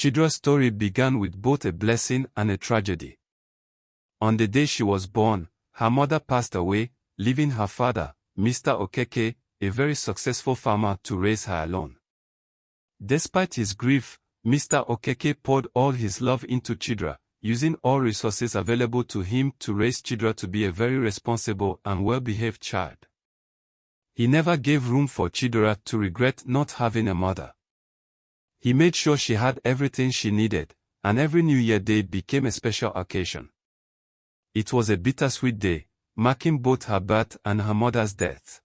Chidra's story began with both a blessing and a tragedy. On the day she was born, her mother passed away, leaving her father, Mr. Okeke, a very successful farmer, to raise her alone. Despite his grief, Mr. Okeke poured all his love into Chidra, using all resources available to him to raise Chidra to be a very responsible and well-behaved child. He never gave room for Chidra to regret not having a mother. He made sure she had everything she needed, and every New Year day became a special occasion. It was a bittersweet day, marking both her birth and her mother's death.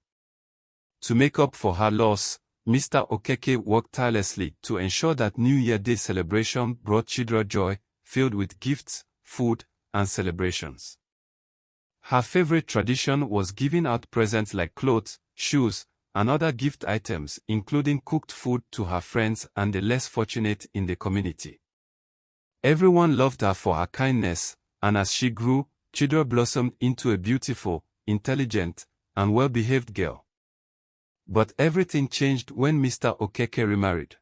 To make up for her loss, Mr. Okeke worked tirelessly to ensure that New Year Day celebration brought Chidra joy, filled with gifts, food, and celebrations. Her favorite tradition was giving out presents like clothes, shoes, and other gift items, including cooked food to her friends and the less fortunate in the community. Everyone loved her for her kindness, and as she grew, Chidra blossomed into a beautiful, intelligent, and well-behaved girl. But everything changed when Mr. Okeke remarried.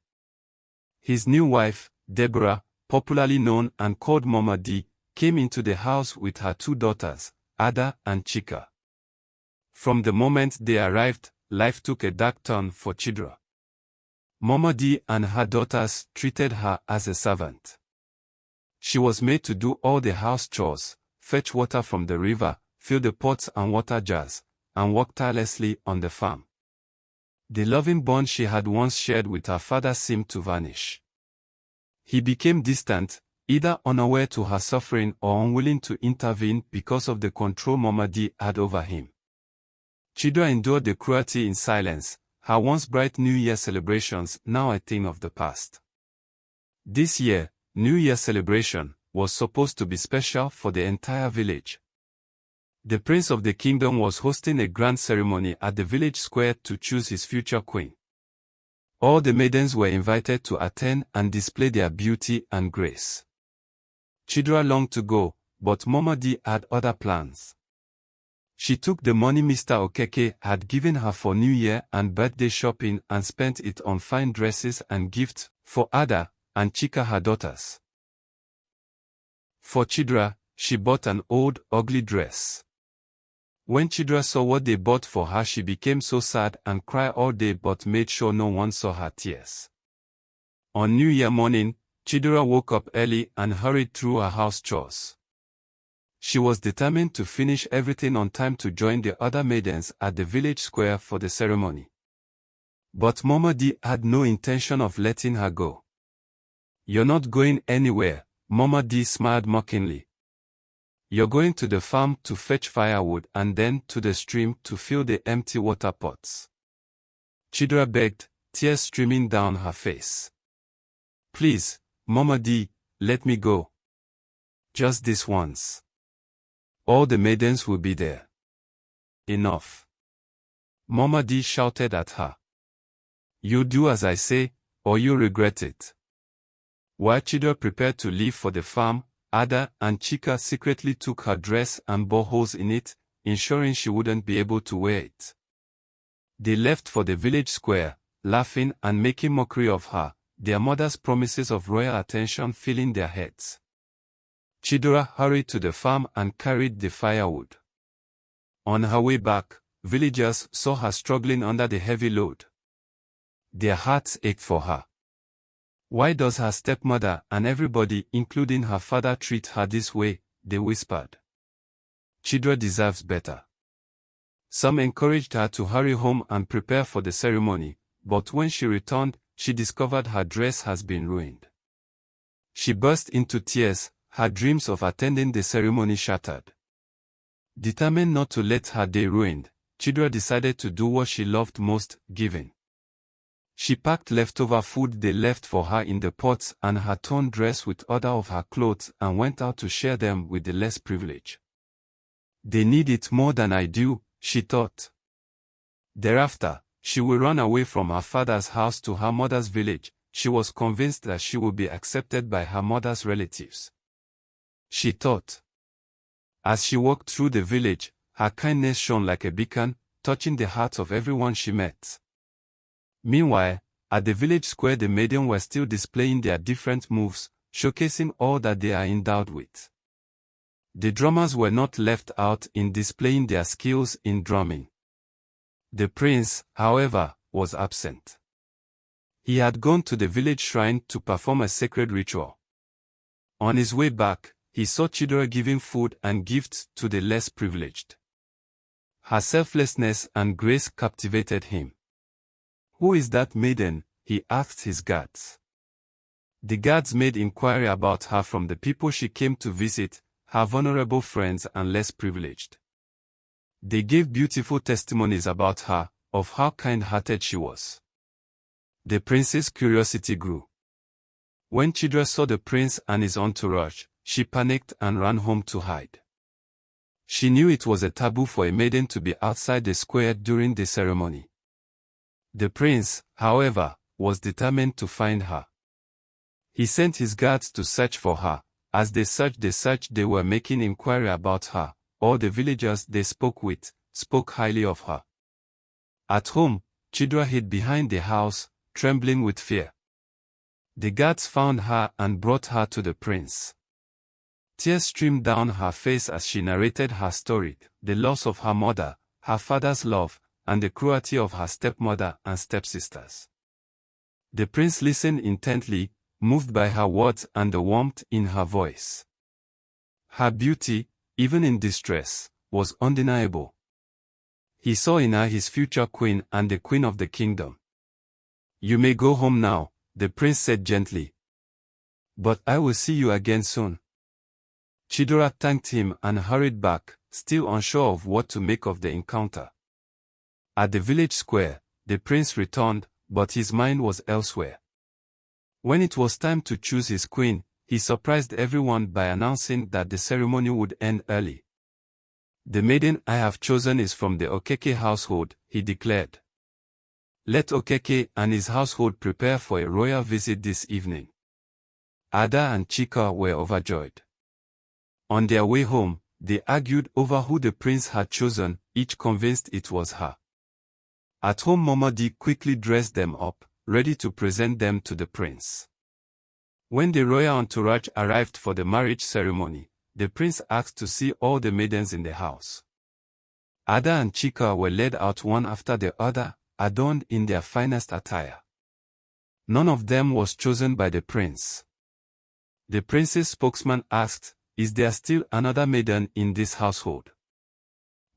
His new wife, Deborah, popularly known and called Mama D, came into the house with her two daughters, Ada and Chika. From the moment they arrived, life took a dark turn for Chidra. Mama D and her daughters treated her as a servant. She was made to do all the house chores, fetch water from the river, fill the pots and water jars, and work tirelessly on the farm. The loving bond she had once shared with her father seemed to vanish. He became distant, either unaware to her suffering or unwilling to intervene because of the control Mama D had over him. Chidra endured the cruelty in silence, her once bright New Year celebrations now a thing of the past. This year, New Year celebration was supposed to be special for the entire village. The Prince of the Kingdom was hosting a grand ceremony at the village square to choose his future queen. All the maidens were invited to attend and display their beauty and grace. Chidra longed to go, but Mama D had other plans. She took the money Mr. Okeke had given her for New Year and birthday shopping and spent it on fine dresses and gifts for Ada and Chika, her daughters. For Chidra, she bought an old, ugly dress. When Chidra saw what they bought for her, she became so sad and cried all day but made sure no one saw her tears. On New Year morning, Chidra woke up early and hurried through her house chores. She was determined to finish everything on time to join the other maidens at the village square for the ceremony. But Mama D had no intention of letting her go. "You're not going anywhere," Mama D smiled mockingly. "You're going to the farm to fetch firewood and then to the stream to fill the empty water pots." Chidra begged, tears streaming down her face. "Please, Mama D, let me go. Just this once. All the maidens will be there." "Enough," Mama D shouted at her. "You do as I say, or you regret it." While Chidra prepared to leave for the farm, Ada and Chika secretly took her dress and bore holes in it, ensuring she wouldn't be able to wear it. They left for the village square, laughing and making mockery of her, their mother's promises of royal attention filling their heads. Chidra hurried to the farm and carried the firewood. On her way back, villagers saw her struggling under the heavy load. Their hearts ached for her. "Why does her stepmother and everybody, including her father, treat her this way?" they whispered. "Chidra deserves better." Some encouraged her to hurry home and prepare for the ceremony, but when she returned, she discovered her dress has been ruined. She burst into tears, her dreams of attending the ceremony shattered. Determined not to let her day ruined, Chidra decided to do what she loved most, giving. She packed leftover food they left for her in the pots and her torn dress with other of her clothes and went out to share them with the less privileged. "They need it more than I do," she thought. Thereafter, she will run away from her father's house to her mother's village. She was convinced that she would be accepted by her mother's relatives. She thought. As she walked through the village, her kindness shone like a beacon, touching the hearts of everyone she met. Meanwhile, At the village square the maidens were still displaying their different moves, showcasing all that they are endowed with. The drummers were not left out in displaying their skills in drumming. The prince, however, was absent. He had gone to the village shrine to perform a sacred ritual. On his way back, he saw Chidera giving food and gifts to the less privileged. Her selflessness and grace captivated him. "Who is that maiden?" he asked his guards. The guards made inquiry about her from the people she came to visit, her vulnerable friends and less privileged. They gave beautiful testimonies about her, of how kind-hearted she was. The prince's curiosity grew. When Chidera saw the prince and his entourage, she panicked and ran home to hide. She knew it was a taboo for a maiden to be outside the square during the ceremony. The prince, however, was determined to find her. He sent his guards to search for her. As they searched they were making inquiry about her. All the villagers they spoke with, spoke highly of her. At home, Chidera hid behind the house, trembling with fear. The guards found her and brought her to the prince. Tears streamed down her face as she narrated her story, the loss of her mother, her father's love, and the cruelty of her stepmother and stepsisters. The prince listened intently, moved by her words and the warmth in her voice. Her beauty, even in distress, was undeniable. He saw in her his future queen and the queen of the kingdom. "You may go home now," the prince said gently. "But I will see you again soon." Chidera thanked him and hurried back, still unsure of what to make of the encounter. At the village square, the prince returned, but his mind was elsewhere. When it was time to choose his queen, he surprised everyone by announcing that the ceremony would end early. "The maiden I have chosen is from the Okeke household," he declared. "Let Okeke and his household prepare for a royal visit this evening." Ada and Chika were overjoyed. On their way home, they argued over who the prince had chosen, each convinced it was her. At home Momodi quickly dressed them up, ready to present them to the prince. When the royal entourage arrived for the marriage ceremony, the prince asked to see all the maidens in the house. Ada and Chika were led out one after the other, adorned in their finest attire. None of them was chosen by the prince. The prince's spokesman asked, "Is there still another maiden in this household?"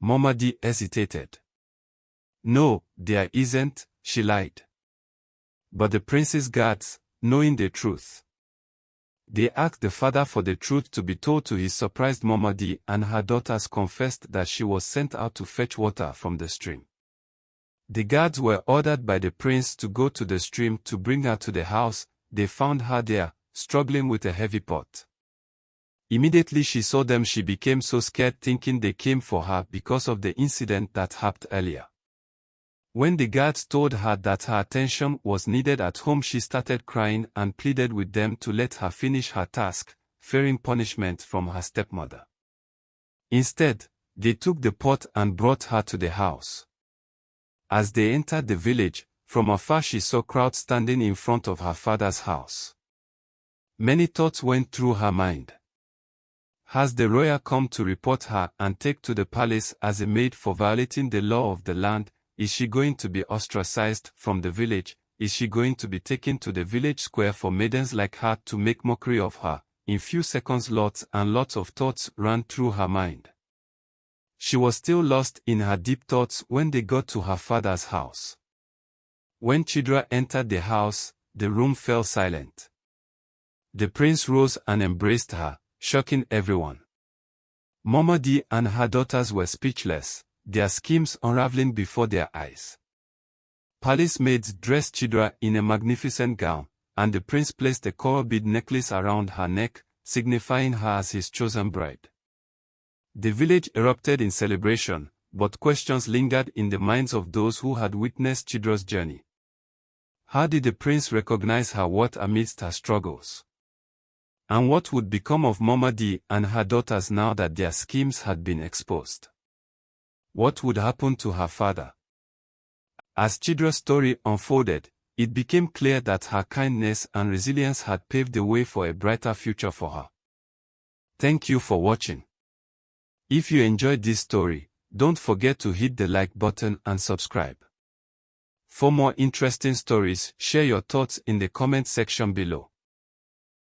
Momodi hesitated. "No, there isn't," she lied. But the prince's guards, knowing the truth, they asked the father for the truth to be told to his surprised Momodi, and her daughters confessed that she was sent out to fetch water from the stream. The guards were ordered by the prince to go to the stream to bring her to the house. They found her there, struggling with a heavy pot. Immediately she saw them, she became so scared, thinking they came for her because of the incident that happened earlier. When the guards told her that her attention was needed at home, she started crying and pleaded with them to let her finish her task, fearing punishment from her stepmother. Instead, they took the pot and brought her to the house. As they entered the village, from afar she saw crowds standing in front of her father's house. Many thoughts went through her mind. Has the royal come to report her and take to the palace as a maid for violating the law of the land? Is she going to be ostracized from the village? Is she going to be taken to the village square for maidens like her to make mockery of her? In few seconds lots and lots of thoughts ran through her mind. She was still lost in her deep thoughts when they got to her father's house. When Chidera entered the house, the room fell silent. The prince rose and embraced her, shocking everyone. Momodi and her daughters were speechless, their schemes unraveling before their eyes. Palace maids dressed Chidera in a magnificent gown, and the prince placed a coral bead necklace around her neck, signifying her as his chosen bride. The village erupted in celebration, but questions lingered in the minds of those who had witnessed Chidera's journey. How did the prince recognize her worth amidst her struggles? And what would become of Momodi and her daughters now that their schemes had been exposed? What would happen to her father? As Chidera's story unfolded, It became clear that her kindness and resilience had paved the way for a brighter future for her. Thank you for watching. If you enjoyed this story, don't forget to hit the like button and subscribe. For more interesting stories, share your thoughts in the comment section below.